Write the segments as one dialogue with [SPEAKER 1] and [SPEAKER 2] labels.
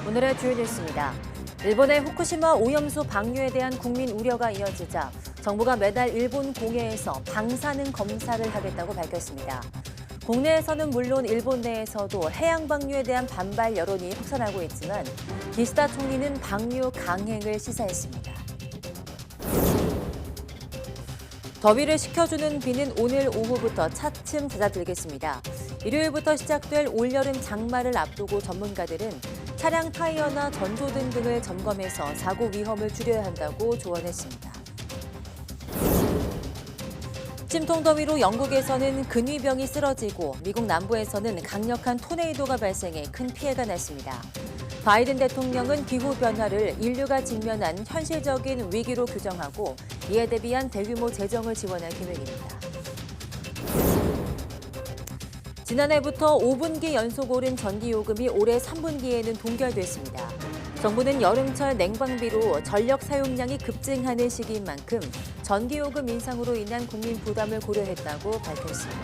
[SPEAKER 1] 오늘의 주요 뉴스입니다. 일본의 후쿠시마 오염수 방류에 대한 국민 우려가 이어지자 정부가 매달 일본 공해에서 방사능 검사를 하겠다고 밝혔습니다. 국내에서는 물론 일본 내에서도 해양 방류에 대한 반발 여론이 확산하고 있지만 기시다 총리는 방류 강행을 시사했습니다. 더위를 식혀주는 비는 오늘 오후부터 차츰 잦아들겠습니다. 일요일부터 시작될 올여름 장마를 앞두고 전문가들은 차량 타이어나 전조등 등을 점검해서 사고 위험을 줄여야 한다고 조언했습니다. 찜통더위로 영국에서는 근위병이 쓰러지고 미국 남부에서는 강력한 토네이도가 발생해 큰 피해가 났습니다. 바이든 대통령은 기후변화를 인류가 직면한 현실적인 위기로 규정하고 이에 대비한 대규모 재정을 지원할 계획입니다. 지난해부터 5분기 연속 오른 전기요금이 올해 3분기에는 동결됐습니다. 정부는 여름철 냉방비로 전력 사용량이 급증하는 시기인 만큼 전기요금 인상으로 인한 국민 부담을 고려했다고 밝혔습니다.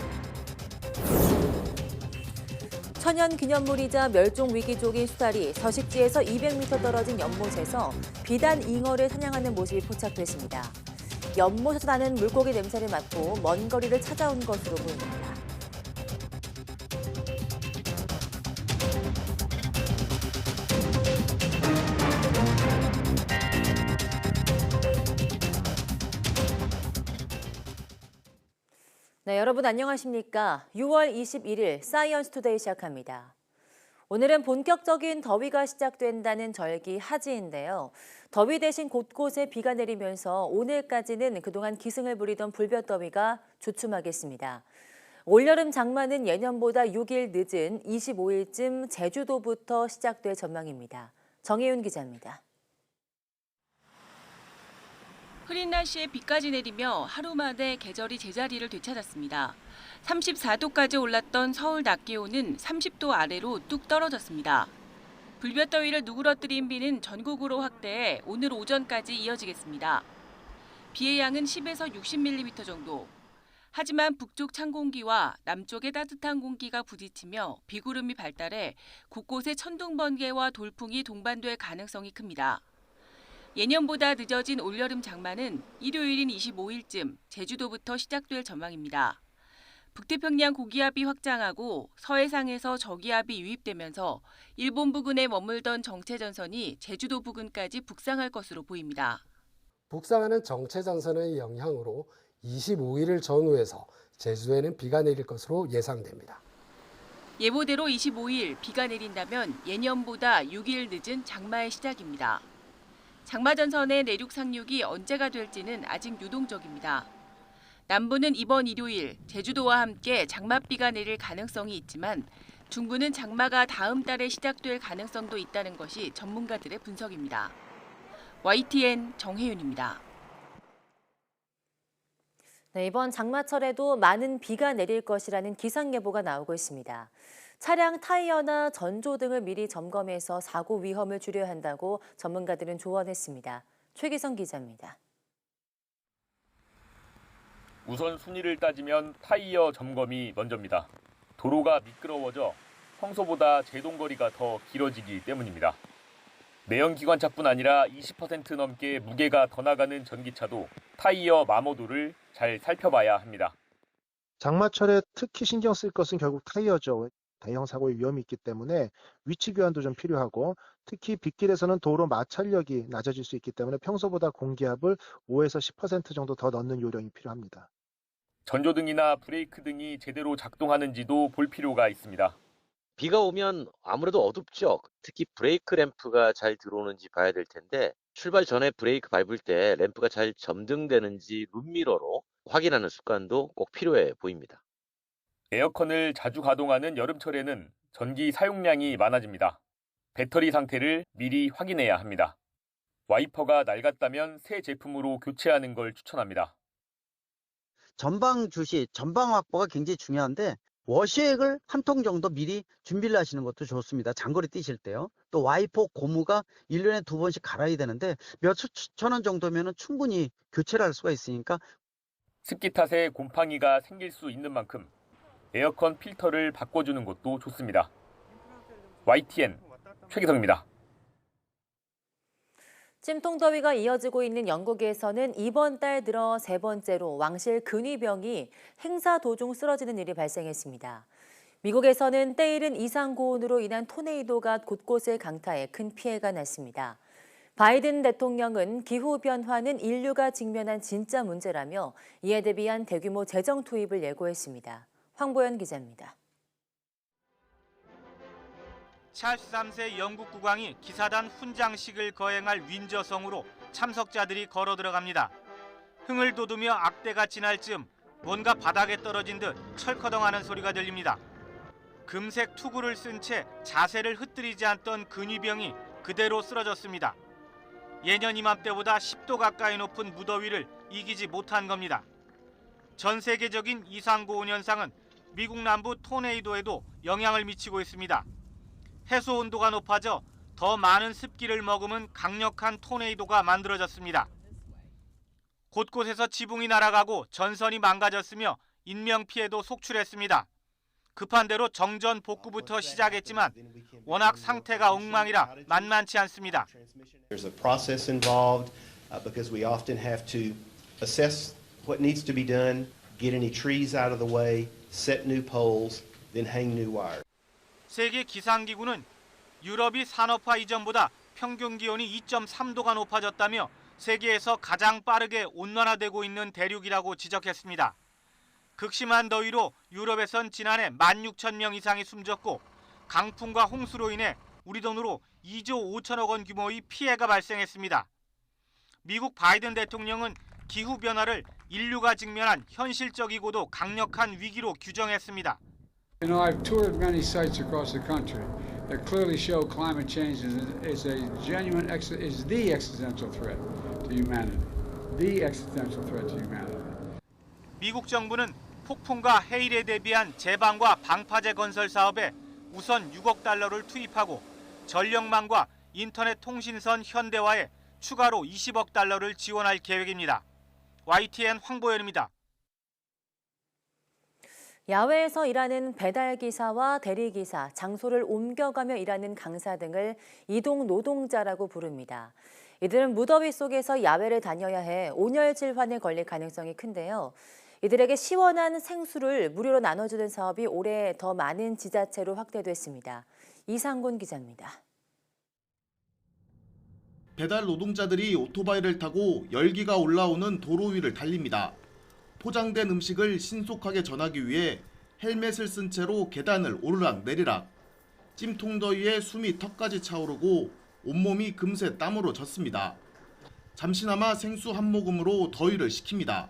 [SPEAKER 1] 천연기념물이자 멸종위기종인 수달이 서식지에서 200m 떨어진 연못에서 비단 잉어를 사냥하는 모습이 포착됐습니다. 연못에서 나는 물고기 냄새를 맡고 먼 거리를 찾아온 것으로 보입니다. 네, 여러분 안녕하십니까? 6월 21일 사이언스 투데이 시작합니다. 오늘은 본격적인 더위가 시작된다는 절기 하지인데요. 더위 대신 곳곳에 비가 내리면서 오늘까지는 그동안 기승을 부리던 불볕더위가 주춤하겠습니다. 올여름 장마는 예년보다 6일 늦은 25일쯤 제주도부터 시작될 전망입니다. 정혜윤 기자입니다.
[SPEAKER 2] 흐린 날씨에 비까지 내리며 하루 만에 계절이 제자리를 되찾았습니다. 34도까지 올랐던 서울 낮 기온은 30도 아래로 뚝 떨어졌습니다. 불볕더위를 누그러뜨린 비는 전국으로 확대해 오늘 오전까지 이어지겠습니다. 비의 양은 10에서 60mm 정도. 하지만 북쪽 찬 공기와 남쪽의 따뜻한 공기가 부딪히며 비구름이 발달해 곳곳에 천둥 번개와 돌풍이 동반될 가능성이 큽니다. 예년보다 늦어진 올여름 장마는 일요일인 25일쯤 제주도부터 시작될 전망입니다. 북태평양 고기압이 확장하고 서해상에서 저기압이 유입되면서 일본 부근에 머물던 정체전선이 제주도 부근까지 북상할 것으로 보입니다.
[SPEAKER 3] 북상하는 정체전선의 영향으로 25일을 전후해서 제주도에는 비가 내릴 것으로 예상됩니다.
[SPEAKER 2] 예보대로 25일 비가 내린다면 예년보다 6일 늦은 장마의 시작입니다. 장마전선의 내륙 상륙이 언제가 될지는 아직 유동적입니다. 남부는 이번 일요일 제주도와 함께 장맛비가 내릴 가능성이 있지만 중부는 장마가 다음 달에 시작될 가능성도 있다는 것이 전문가들의 분석입니다. YTN 정혜윤입니다.
[SPEAKER 1] 네, 이번 장마철에도 많은 비가 내릴 것이라는 기상예보가 나오고 있습니다. 차량 타이어나 전조 등을 미리 점검해서 사고 위험을 줄여야 한다고 전문가들은 조언했습니다. 최기성 기자입니다.
[SPEAKER 4] 우선 순위를 따지면 타이어 점검이 먼저입니다. 도로가 미끄러워져 평소보다 제동거리가 더 길어지기 때문입니다. 내연기관차뿐 아니라 20% 넘게 무게가 더 나가는 전기차도 타이어 마모도를 잘 살펴봐야 합니다.
[SPEAKER 5] 장마철에 특히 신경 쓸 것은 결국 타이어죠. 대형 사고의 위험이 있기 때문에 위치 교환도 좀 필요하고 특히 빗길에서는 도로 마찰력이 낮아질 수 있기 때문에 평소보다 공기압을 5에서 10% 정도 더 넣는 요령이 필요합니다.
[SPEAKER 4] 전조등이나 브레이크 등이 제대로 작동하는지도 볼 필요가 있습니다.
[SPEAKER 6] 비가 오면 아무래도 어둡죠. 특히 브레이크 램프가 잘 들어오는지 봐야 될 텐데 출발 전에 브레이크 밟을 때 램프가 잘 점등되는지 룸미러로 확인하는 습관도 꼭 필요해 보입니다.
[SPEAKER 4] 에어컨을 자주 가동하는 여름철에는 전기 사용량이 많아집니다. 배터리 상태를 미리 확인해야 합니다. 와이퍼가 낡았다면 새 제품으로 교체하는 걸 추천합니다.
[SPEAKER 7] 전방 주시, 전방 확보가 굉장히 중요한데 워시액을 한 통 정도 미리 준비를 하시는 것도 좋습니다. 장거리 뛰실 때요. 또 와이퍼 고무가 1년에 2번씩 갈아야 되는데 몇천 원 정도면 충분히 교체를 할 수가 있으니까
[SPEAKER 4] 습기 탓에 곰팡이가 생길 수 있는 만큼 에어컨 필터를 바꿔주는 것도 좋습니다. YTN 최기성입니다.
[SPEAKER 1] 찜통더위가 이어지고 있는 영국에서는 이번 달 들어 세 번째로 왕실 근위병이 행사 도중 쓰러지는 일이 발생했습니다. 미국에서는 때이른 이상 고온으로 인한 토네이도가 곳곳을 강타해 큰 피해가 났습니다. 바이든 대통령은 기후변화는 인류가 직면한 진짜 문제라며 이에 대비한 대규모 재정 투입을 예고했습니다. 황보연 기자입니다.
[SPEAKER 8] 찰스 3세 영국 국왕이 기사단 훈장식을 거행할 윈저성으로 참석자들이 걸어 들어갑니다. 흥을 돋우며 악대가 지날 즈음 뭔가 바닥에 떨어진 듯 철커덩하는 소리가 들립니다. 금색 투구를 쓴 채 자세를 흐트리지 않던 근위병이 그대로 쓰러졌습니다. 예년 이맘때보다 10도 가까이 높은 무더위를 이기지 못한 겁니다. 전 세계적인 이상고온 현상은 미국 남부 토네이도에도 영향을 미치고 있습니다. 해수 온도가 높아져 더 많은 습기를 머금은 강력한 토네이도가 만들어졌습니다. 곳곳에서 지붕이 날아가고 전선이 망가졌으며 인명피해도 속출했습니다. 급한 대로 정전 복구부터 시작했지만 워낙 상태가 엉망이라 만만치 않습니다.
[SPEAKER 9] There's a process involved because we often have to assess what needs to be done, get any trees out of the way, set new poles, then hang new wire.
[SPEAKER 8] 세계 기상기구는 유럽이 산업화 이전보다 평균 기온이 2.3도가 높아졌다며 세계에서 가장 빠르게 온난화되고 있는 대륙이라고 지적했습니다. 극심한 더위로 유럽에선 지난해 16,000명 이상이 숨졌고 강풍과 홍수로 인해 우리 돈으로 2조 5천억 원 규모의 피해가 발생했습니다. 미국 바이든 대통령은 기후변화를 인류가 직면한 현실적이고도 강력한 위기로 규정했습니다.
[SPEAKER 10] You know, I've toured many sites across the country that clearly show climate change is a genuine, is the existential threat to humanity. The existential threat to humanity.
[SPEAKER 8] 미국 정부는 폭풍과 해일에 대비한 제방과 방파제 건설 사업에 우선 6억 달러를 투입하고 전력망과 인터넷 통신선 현대화에 추가로 20억 달러를 지원할 계획입니다. YTN 황보현입니다.
[SPEAKER 1] 야외에서 일하는 배달기사와 대리기사, 장소를 옮겨가며 일하는 강사 등을 이동 노동자라고 부릅니다. 이들은 무더위 속에서 야외를 다녀야 해 온열 질환에 걸릴 가능성이 큰데요. 이들에게 시원한 생수를 무료로 나눠주는 사업이 올해 더 많은 지자체로 확대됐습니다. 이상곤 기자입니다.
[SPEAKER 11] 배달 노동자들이 오토바이를 타고 열기가 올라오는 도로 위를 달립니다. 포장된 음식을 신속하게 전하기 위해 헬멧을 쓴 채로 계단을 오르락 내리락. 찜통더위에 숨이 턱까지 차오르고 온몸이 금세 땀으로 젖습니다. 잠시나마 생수 한 모금으로 더위를 식힙니다.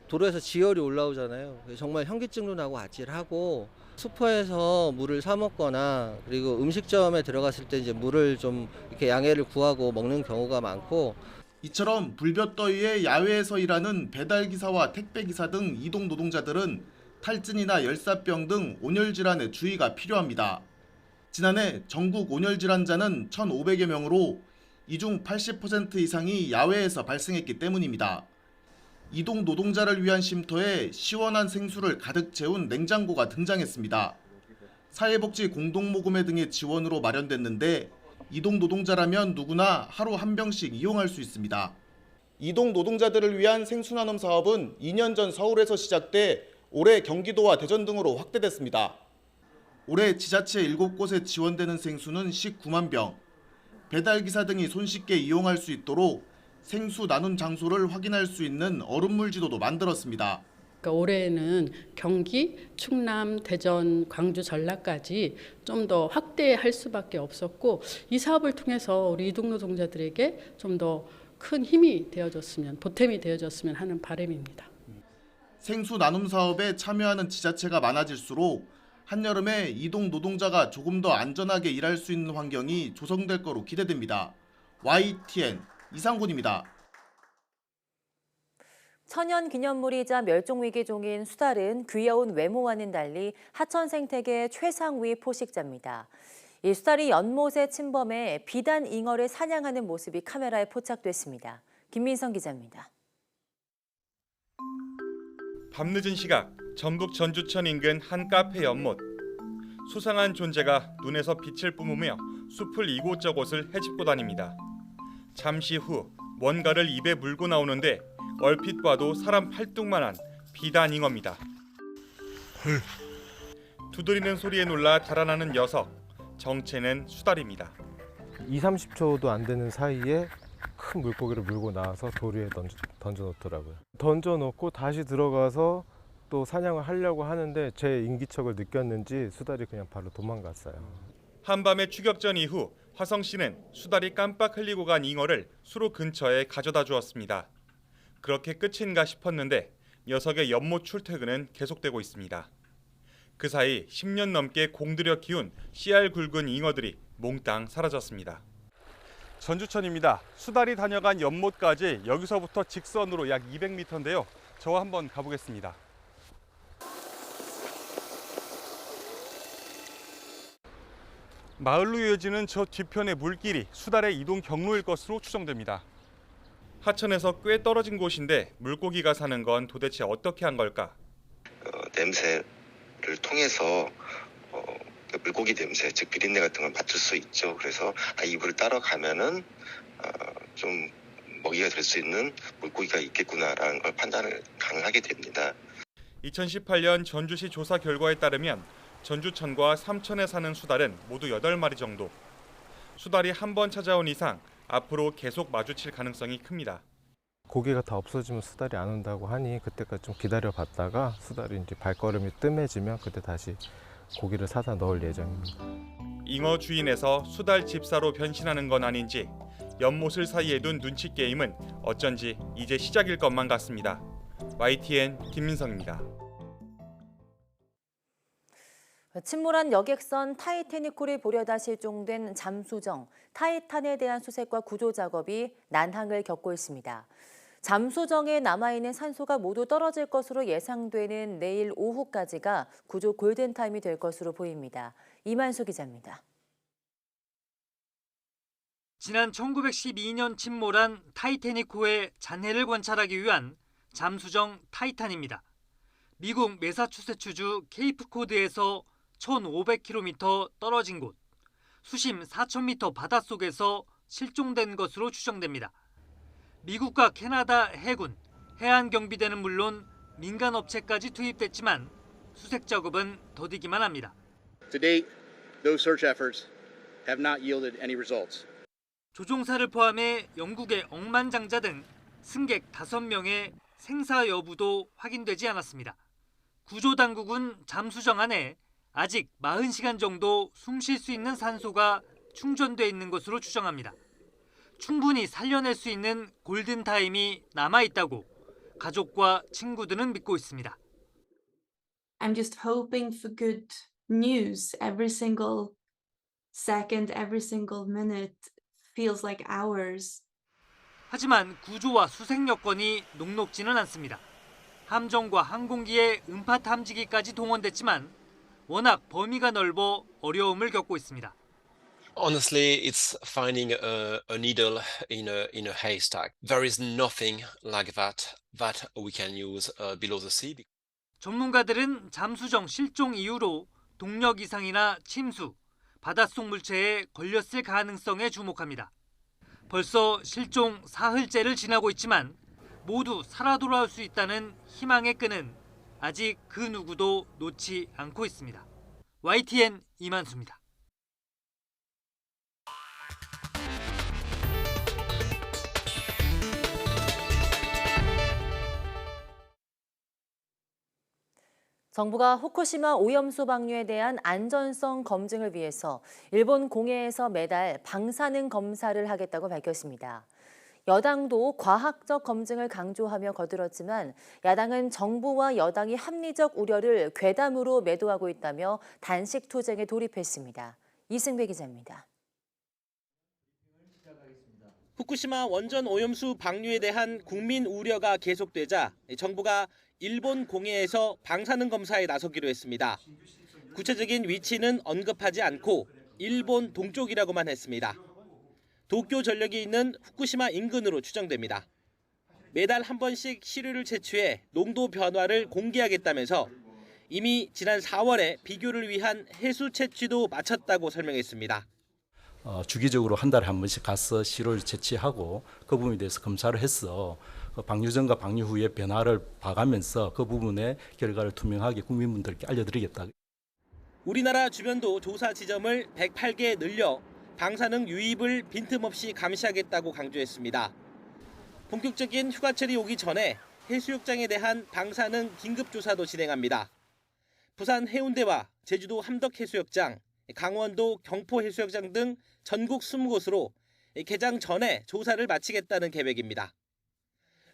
[SPEAKER 12] 도로에서 지열이 올라오잖아요. 정말 현기증도 나고 아찔하고 슈퍼에서 물을 사 먹거나 그리고 음식점에 들어갔을 때 이제 물을 좀 이렇게 양해를 구하고 먹는 경우가 많고
[SPEAKER 11] 이처럼 불볕더위에 야외에서 일하는 배달기사와 택배기사 등 이동 노동자들은 탈진이나 열사병 등 온열질환에 주의가 필요합니다. 지난해 전국 온열질환자는 1,500여 명으로 이 중 80% 이상이 야외에서 발생했기 때문입니다. 이동 노동자를 위한 쉼터에 시원한 생수를 가득 채운 냉장고가 등장했습니다. 사회복지 공동모금회 등의 지원으로 마련됐는데 이동 노동자라면 누구나 하루 한 병씩 이용할 수 있습니다. 이동 노동자들을 위한 생수 나눔 사업은 2년 전 서울에서 시작돼 올해 경기도와 대전 등으로 확대됐습니다. 올해 지자체 7곳에 지원되는 생수는 19만 병. 배달기사 등이 손쉽게 이용할 수 있도록 생수 나눔 장소를 확인할 수 있는 얼음물 지도도 만들었습니다.
[SPEAKER 13] 그러니까 올해는 경기, 충남, 대전, 광주, 전라까지 좀 더 확대할 수밖에 없었고 이 사업을 통해서 우리 이동 노동자들에게 좀 더 큰 힘이 되어줬으면, 보탬이 되어줬으면 하는 바람입니다.
[SPEAKER 11] 생수 나눔 사업에 참여하는 지자체가 많아질수록 한여름에 이동 노동자가 조금 더 안전하게 일할 수 있는 환경이 조성될 거로 기대됩니다. YTN 이상곤입니다.
[SPEAKER 1] 천연 기념물이자 멸종위기 종인 수달은 귀여운 외모와는 달리 하천 생태계의 최상위 포식자입니다. 이 수달이 연못에 침범해 비단 잉어를 사냥하는 모습이 카메라에 포착됐습니다. 김민성 기자입니다.
[SPEAKER 14] 밤늦은 시각 전북 전주천 인근 한 카페 연못. 수상한 존재가 눈에서 빛을 뿜으며 숲을 이곳저곳을 헤집고 다닙니다. 잠시 후 뭔가를 입에 물고 나오는데 얼핏 봐도 사람 팔뚝만한 비단 잉어입니다. 두드리는 소리에 놀라 달아나는 녀석, 정체는 수달입니다.
[SPEAKER 15] 20-30초도 안 되는 사이에 큰 물고기를 물고 나와서 돌 위에 던져 놓더라고요. 던져 놓고 다시 들어가서 또 사냥을 하려고 하는데 제 인기척을 느꼈는지 수달이 그냥 바로 도망갔어요.
[SPEAKER 14] 한밤의 추격전 이후 화성 씨는 수달이 깜빡 흘리고 간 잉어를 수로 근처에 가져다 주었습니다. 그렇게 끝인가 싶었는데 녀석의 연못 출퇴근은 계속되고 있습니다. 그 사이 10년 넘게 공들여 키운 씨알 굵은 잉어들이 몽땅 사라졌습니다. 전주천입니다. 수달이 다녀간 연못까지 여기서부터 직선으로 약 200m인데요. 저와 한번 가보겠습니다. 마을로 이어지는 저 뒤편의 물길이 수달의 이동 경로일 것으로 추정됩니다. 하천에서 꽤 떨어진 곳인데 물고기가 사는 건 도대체 어떻게 한 걸까?
[SPEAKER 16] 냄새를 통해서 물고기 냄새, 즉 비린내 같은 걸 맡을 수 있죠. 그래서 이 물을 따라가면은 좀 먹이가 될 수 있는 물고기가 있겠구나라는 걸 판단을 가능하게 됩니다.
[SPEAKER 14] 2018년 전주시 조사 결과에 따르면 전주천과 삼천에 사는 수달은 모두 8마리 정도. 수달이 한 번 찾아온 이상 앞으로 계속 마주칠 가능성이 큽니다.
[SPEAKER 15] 고기가 다 없어지면 수달이 안 온다고 하니 그때까지 좀 기다려 봤다가 수달이 이제 발걸음이 뜸해지면 그때 다시 고기를 사다 넣을 예정입니다.
[SPEAKER 14] 잉어 주인에서 수달 집사로 변신하는 건 아닌지 연못을 사이에 둔 눈치 게임은 어쩐지 이제 시작일 것만 같습니다. YTN 김민성입니다.
[SPEAKER 1] 침몰한 여객선 타이타닉호를 보려다 실종된 잠수정 타이탄에 대한 수색과 구조 작업이 난항을 겪고 있습니다. 잠수정에 남아있는 산소가 모두 떨어질 것으로 예상되는 내일 오후까지가 구조 골든타임이 될 것으로 보입니다. 이만수 기자입니다.
[SPEAKER 8] 지난 1912년 침몰한 타이타닉호의 잔해를 관찰하기 위한 잠수정 타이탄입니다. 미국 매사추세츠주 케이프코드에서 1,500km 떨어진 곳, 수심 4,000m 바닷속에서 실종된 것으로 추정됩니다. 미국과 캐나다 해군, 해안경비대는 물론 민간업체까지 투입됐지만 수색 작업은 더디기만 합니다.
[SPEAKER 17] To date, those search efforts have not yielded any results.
[SPEAKER 8] 조종사를 포함해 영국의 억만장자 등 승객 5명의 생사 여부도 확인되지 않았습니다. 구조당국은 잠수정 안에 아직 40시간 정도 숨 쉴 수 있는 산소가 충전돼 있는 것으로 추정합니다. 충분히 살려낼 수 있는 골든타임이 남아있다고 가족과 친구들은 믿고 있습니다.
[SPEAKER 18] I'm just hoping for good news. Every single second, every single minute feels like hours.
[SPEAKER 8] 하지만 구조와 수색 여건이 녹록지는 않습니다. 함정과 항공기의 음파 탐지기까지 동원됐지만 워낙 범위가 넓어 어려움을 겪고 있습니다.
[SPEAKER 19] Honestly, it's finding a needle in a haystack. There is nothing like that we can use below the sea.
[SPEAKER 8] 전문가들은 잠수정 실종 이후로 동력 이상이나 침수, 바닷속 물체에 걸렸을 가능성에 주목합니다. 벌써 실종 사흘째를 지나고 있지만 모두 살아 돌아올 수 있다는 희망의 끈은 아직 그 누구도 놓지 않고 있습니다. YTN 이만수입니다.
[SPEAKER 1] 정부가 후쿠시마 오염수 방류에 대한 안전성 검증을 위해서 일본 공해에서 매달 방사능 검사를 하겠다고 밝혔습니다. 여당도 과학적 검증을 강조하며 거들었지만 야당은 정부와 여당이 합리적 우려를 괴담으로 매도하고 있다며 단식 투쟁에 돌입했습니다. 이승배 기자입니다.
[SPEAKER 20] 후쿠시마 원전 오염수 방류에 대한 국민 우려가 계속되자 정부가 일본 공해에서 방사능 검사에 나서기로 했습니다. 구체적인 위치는 언급하지 않고 일본 동쪽이라고만 했습니다. 도쿄 전력이 있는 후쿠시마 인근으로 추정됩니다. 매달 한 번씩 시료를 채취해 농도 변화를 공개하겠다면서 이미 지난 4월에 비교를 위한 해수 채취도 마쳤다고 설명했습니다.
[SPEAKER 21] 주기적으로 한 달에 한 번씩 가서 시료를 채취하고 그 부분에 대해서 검사를 해서 방류 전과 방류 후의 변화를 봐가면서 그 부분의 결과를 투명하게 국민분들께 알려드리겠다.
[SPEAKER 20] 우리나라 주변도 조사 지점을 108개 늘려 방사능 유입을 빈틈없이 감시하겠다고 강조했습니다. 본격적인 휴가철이 오기 전에 해수욕장에 대한 방사능 긴급조사도 진행합니다. 부산 해운대와 제주도 함덕해수욕장, 강원도 경포해수욕장 등 전국 20곳으로 개장 전에 조사를 마치겠다는 계획입니다.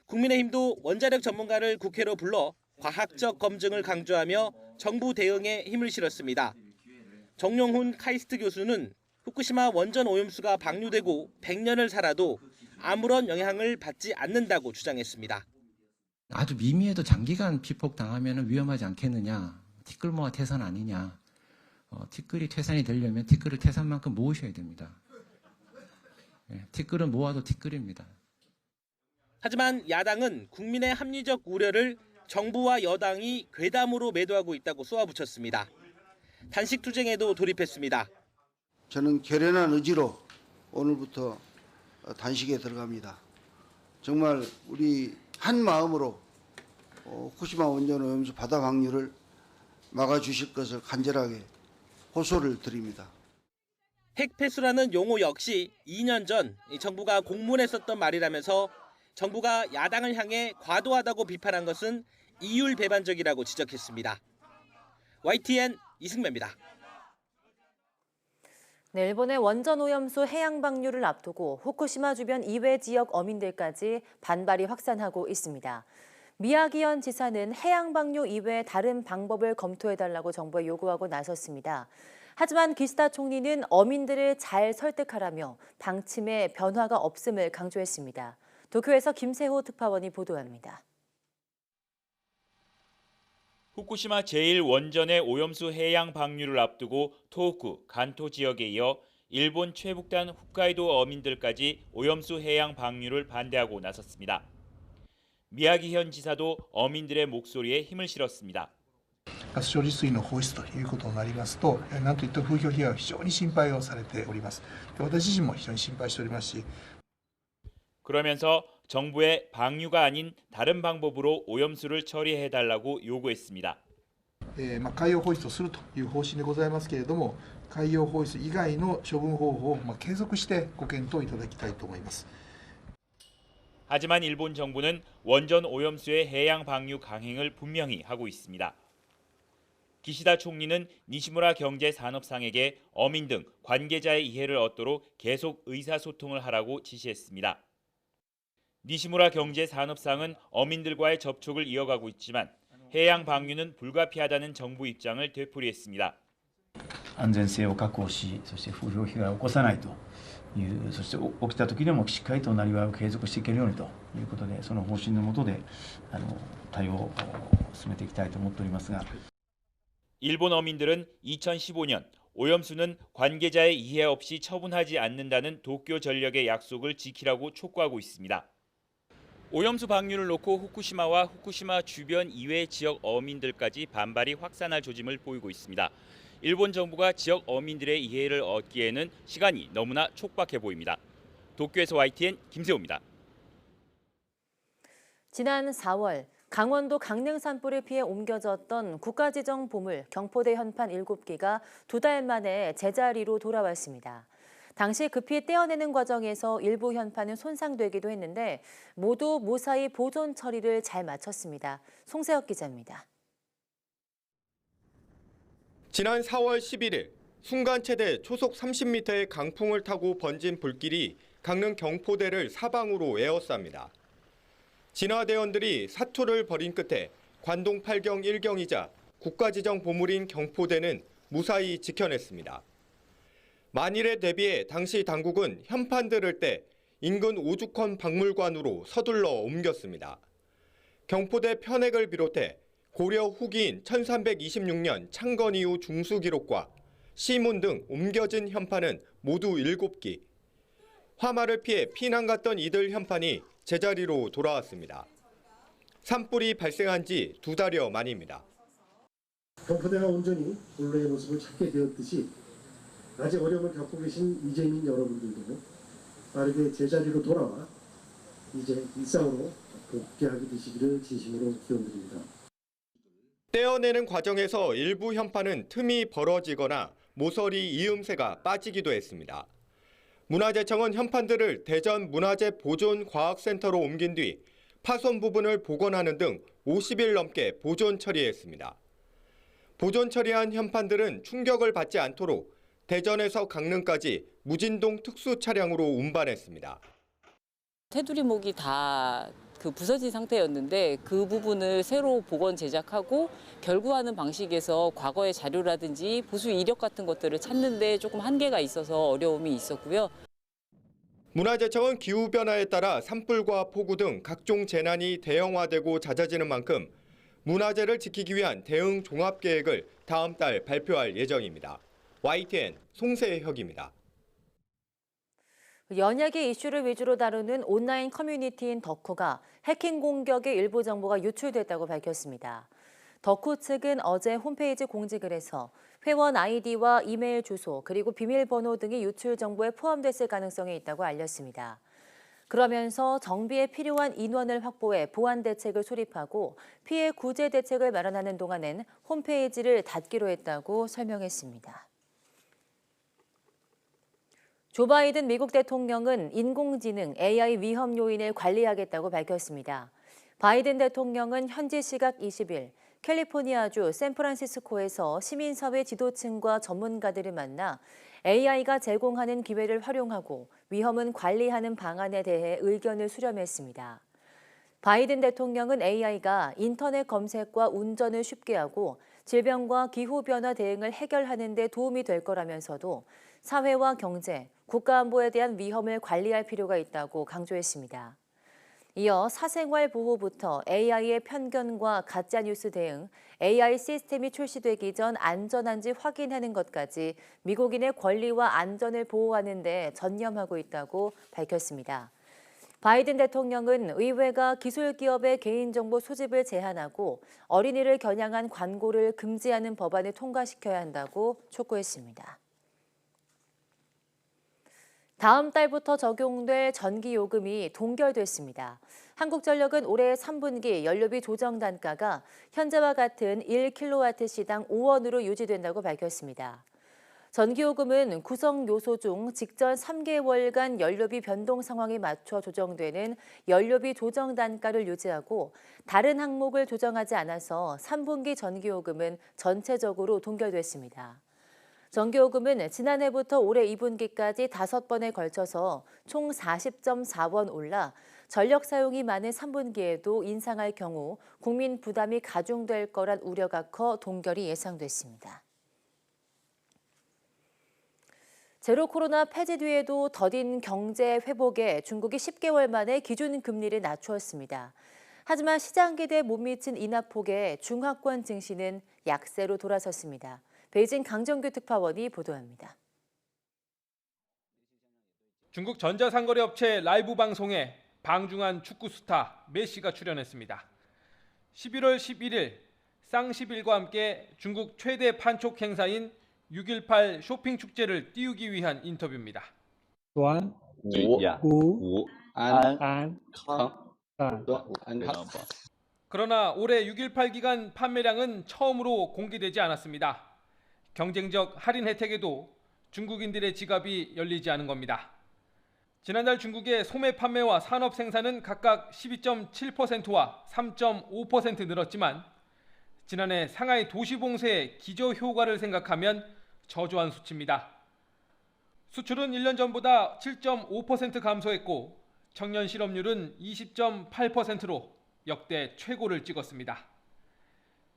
[SPEAKER 20] 국민의힘도 원자력 전문가를 국회로 불러 과학적 검증을 강조하며 정부 대응에 힘을 실었습니다. 정용훈 카이스트 교수는 후쿠시마 원전 오염수가 방류되고 100년을 살아도 아무런 영향을 받지 않는다고 주장했습니다.
[SPEAKER 22] 아주 미미해도 장기간 피폭당하면 위험하지 않겠느냐. 티끌모아 태산 아니냐. 티끌이 태산이 되려면 티끌을 태산만큼 모으셔야 됩니다. 티끌은 모아도 티끌입니다.
[SPEAKER 20] 하지만 야당은 국민의 합리적 우려를 정부와 여당이 괴담으로 매도하고 있다고 쏘아붙였습니다. 단식 투쟁에도 돌입했습니다.
[SPEAKER 23] 저는 결연한 의지로 오늘부터 단식에 들어갑니다. 정말 우리 한 마음으로 후쿠시마 원전 오염수 바다 방류를 막아주실 것을 간절하게 호소를 드립니다.
[SPEAKER 20] 핵폐수라는 용어 역시 2년 전 정부가 공문에 썼던 말이라면서 정부가 야당을 향해 과도하다고 비판한 것은 이율배반적이라고 지적했습니다. YTN 이승매입니다.
[SPEAKER 1] 네, 일본의 원전 오염수 해양 방류를 앞두고 후쿠시마 주변 이외 지역 어민들까지 반발이 확산하고 있습니다. 미야기현 지사는 해양 방류 이외 다른 방법을 검토해달라고 정부에 요구하고 나섰습니다. 하지만 기시다 총리는 어민들을 잘 설득하라며 방침에 변화가 없음을 강조했습니다. 도쿄에서 김세호 특파원이 보도합니다.
[SPEAKER 4] 후쿠시마 제1원전의 오염수 해양 방류를 앞두고 토호쿠, 간토 지역에 이어 일본 최북단 홋카이도 어민들까지 오염수 해양 방류를 반대하고 나섰습니다. 미야기현 지사도 어민들의 목소리에 힘을 실었습니다.
[SPEAKER 24] ガス処理水の放出ということになりますと、なんといった風評被害が非常に心配をされております。私自身も非常に心配しておりますし。
[SPEAKER 4] 그러면서 정부의 방류가 아닌 다른 방법으로 오염수를 처리해달라고 요구했습니다.
[SPEAKER 24] 海洋放出をするという方針でございますけれども、海洋放出以外の処分方法を継続してご検討いただきたいと思います。
[SPEAKER 4] 하지만 일본 정부는 원전 오염수의 해양 방류 강행을 분명히 하고 있습니다. 기시다 총리는 니시무라 경제산업상에게 어민 등 관계자의 이해를 얻도록 계속 의사소통을 하라고 지시했습니다. 니시무라 경제산업상은 어민들과의 접촉을 이어가고 있지만 해양 방류는 불가피하다는 정부 입장을 되풀이했습니다.
[SPEAKER 25] 安全性を確保し、そして風評被害を起こさないという、そして起きた時でもしっかりとなりわいを継続していけるようにということで、その方針の下で対応を進めていきたいと思っておりますが。
[SPEAKER 4] 일본 어민들은 2015년 오염수는 관계자의 이해 없이 처분하지 않는다는 도쿄 전력의 약속을 지키라고 촉구하고 있습니다. 오염수 방류를 놓고 후쿠시마와 후쿠시마 주변 이외 지역 어민들까지 반발이 확산할 조짐을 보이고 있습니다. 일본 정부가 지역 어민들의 이해를 얻기에는 시간이 너무나 촉박해 보입니다. 도쿄에서 YTN 김세호입니다.
[SPEAKER 1] 지난 4월 강원도 강릉 산불에 피해 옮겨졌던 국가지정 보물 경포대 현판 7개가 2달 만에 제자리로 돌아왔습니다. 당시 급히 떼어내는 과정에서 일부 현판은 손상되기도 했는데 모두 무사히 보존 처리를 잘 마쳤습니다. 송세혁 기자입니다.
[SPEAKER 26] 지난 4월 11일 순간 최대 초속 30m의 강풍을 타고 번진 불길이 강릉 경포대를 사방으로 에워쌉니다. 진화대원들이 사투를 벌인 끝에 관동 8경 1경이자 국가지정 보물인 경포대는 무사히 지켜냈습니다. 만일에 대비해 당시 당국은 현판들을 떼 인근 오죽헌 박물관으로 서둘러 옮겼습니다. 경포대 편액을 비롯해 고려 후기인 1326년 창건 이후 중수 기록과 시문 등 옮겨진 현판은 모두 7기. 화마를 피해 피난 갔던 이들 현판이 제자리로 돌아왔습니다. 산불이 발생한 지 2달여 만입니다.
[SPEAKER 27] 경포대가 온전히 본래의 모습을 찾게 되었듯이
[SPEAKER 2] 아직 어려움을 겪고 계신 이재민 여러분들도 빠르게 제자리로 돌아와 이제 일상으로 복귀하게 되시기를 진심으로 기원드립니다.
[SPEAKER 26] 떼어내는 과정에서 일부 현판은 틈이 벌어지거나 모서리 이음새가 빠지기도 했습니다. 문화재청은 현판들을 대전 문화재보존과학센터로 옮긴 뒤 파손 부분을 복원하는 등 50일 넘게 보존 처리했습니다. 보존 처리한 현판들은 충격을 받지 않도록 대전에서 강릉까지 무진동 특수 차량으로 운반했습니다.
[SPEAKER 3] 테두리목이 다 부서진 상태였는데 그 부분을 새로 복원 제작하고 결구하는 방식에서 과거의 자료라든지 보수 이력 같은 것들을 찾는데 조금 한계가 있어서 어려움이 있었고요.
[SPEAKER 26] 문화재청은 기후변화에 따라 산불과 폭우 등 각종 재난이 대형화되고 잦아지는 만큼 문화재를 지키기 위한 대응 종합계획을 다음 달 발표할 예정입니다. YTN 송세혁입니다.
[SPEAKER 1] 연예계 이슈를 위주로 다루는 온라인 커뮤니티인 덕후가 해킹 공격의 일부 정보가 유출됐다고 밝혔습니다. 덕후 측은 어제 홈페이지 공지글에서 회원 아이디와 이메일 주소 그리고 비밀번호 등이 유출 정보에 포함됐을 가능성이 있다고 알렸습니다. 그러면서 정비에 필요한 인원을 확보해 보안 대책을 수립하고 피해 구제 대책을 마련하는 동안엔 홈페이지를 닫기로 했다고 설명했습니다. 조 바이든 미국 대통령은 인공지능 AI 위험 요인을 관리하겠다고 밝혔습니다. 바이든 대통령은 현지 시각 20일 캘리포니아주 샌프란시스코에서 시민사회 지도층과 전문가들을 만나 AI가 제공하는 기회를 활용하고 위험은 관리하는 방안에 대해 의견을 수렴했습니다. 바이든 대통령은 AI가 인터넷 검색과 운전을 쉽게 하고 질병과 기후변화 대응을 해결하는 데 도움이 될 거라면서도 사회와 경제, 국가안보에 대한 위험을 관리할 필요가 있다고 강조했습니다. 이어 사생활 보호부터 AI의 편견과 가짜뉴스 대응, AI 시스템이 출시되기 전 안전한지 확인하는 것까지 미국인의 권리와 안전을 보호하는 데 전념하고 있다고 밝혔습니다. 바이든 대통령은 의회가 기술기업의 개인정보 수집을 제한하고 어린이를 겨냥한 광고를 금지하는 법안을 통과시켜야 한다고 촉구했습니다. 다음 달부터 적용될 전기요금이 동결됐습니다. 한국전력은 올해 3분기 연료비 조정 단가가 현재와 같은 1kW시당 5원으로 유지된다고 밝혔습니다. 전기요금은 구성 요소 중 직전 3개월간 연료비 변동 상황에 맞춰 조정되는 연료비 조정 단가를 유지하고 다른 항목을 조정하지 않아서 3분기 전기요금은 전체적으로 동결됐습니다. 전기요금은 지난해부터 올해 2분기까지 5번에 걸쳐서 총 40.4원 올라 전력 사용이 많은 3분기에도 인상할 경우 국민 부담이 가중될 거란 우려가 커 동결이 예상됐습니다. 제로 코로나 폐지 뒤에도 더딘 경제 회복에 중국이 10개월 만에 기준금리를 낮추었습니다. 하지만 시장 기대에 못 미친 인하폭에 중화권 증시는 약세로 돌아섰습니다. 베이징 강정규 특파원이 보도합니다.
[SPEAKER 5] 중국 전자상거래 업체 라이브 방송에 방중한 축구 스타 메시가 출연했습니다. 11월 11일 쌍10일과 함께 중국 최대 판촉 행사인 6.18 쇼핑 축제를 띄우기 위한 인터뷰입니다. 그러나 올해 6.18 기간 판매량은 처음으로 공개되지 않았습니다. 경쟁적 할인 혜택에도 중국인들의 지갑이 열리지 않은 겁니다. 지난달 중국의 소매 판매와 산업 생산은 각각 12.7%와 3.5% 늘었지만 지난해 상하이 도시봉쇄의 기저효과를 생각하면 저조한 수치입니다. 수출은 1년 전보다 7.5% 감소했고 청년 실업률은 20.8%로 역대 최고를 찍었습니다.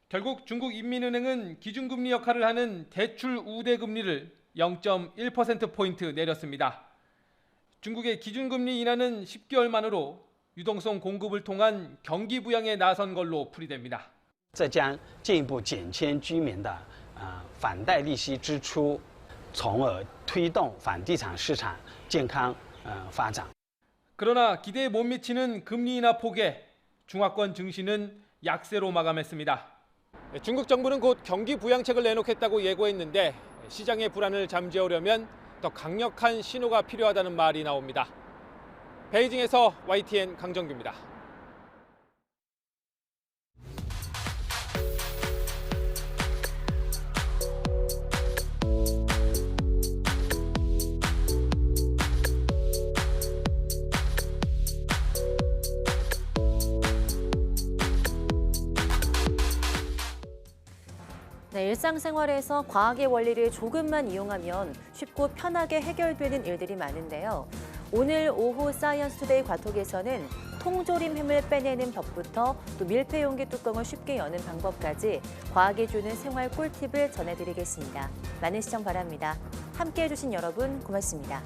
[SPEAKER 5] 결국 중국인민은행은 기준금리 역할을 하는 대출 우대금리를 0.1%포인트 내렸습니다. 중국의 기준금리 인하는 10개월 만으로 유동성 공급을 통한 경기 부양에 나선 걸로 풀이됩니다.
[SPEAKER 6] 这将进一步减轻居民的反贷利息支出，从而推动房地产市场健康发展。
[SPEAKER 5] 그러나 기대에 못 미치는 금리 인하 폭에 중화권 증시는 약세로 마감했습니다. 중국 정부는 곧 경기 부양책을 내놓겠다고 예고했는데 시장의 불안을 잠재우려면 더 강력한 신호가 필요하다는 말이 나옵니다. 베이징에서 YTN 강정규입니다.
[SPEAKER 1] 네, 일상생활에서 과학의 원리를 조금만 이용하면 쉽고 편하게 해결되는 일들이 많은데요. 오늘 오후 사이언스 투데이 과톡에서는 통조림 햄을 빼내는 법부터 또 밀폐용기 뚜껑을 쉽게 여는 방법까지 과학이 주는 생활 꿀팁을 전해드리겠습니다. 많은 시청 바랍니다. 함께해 주신 여러분 고맙습니다.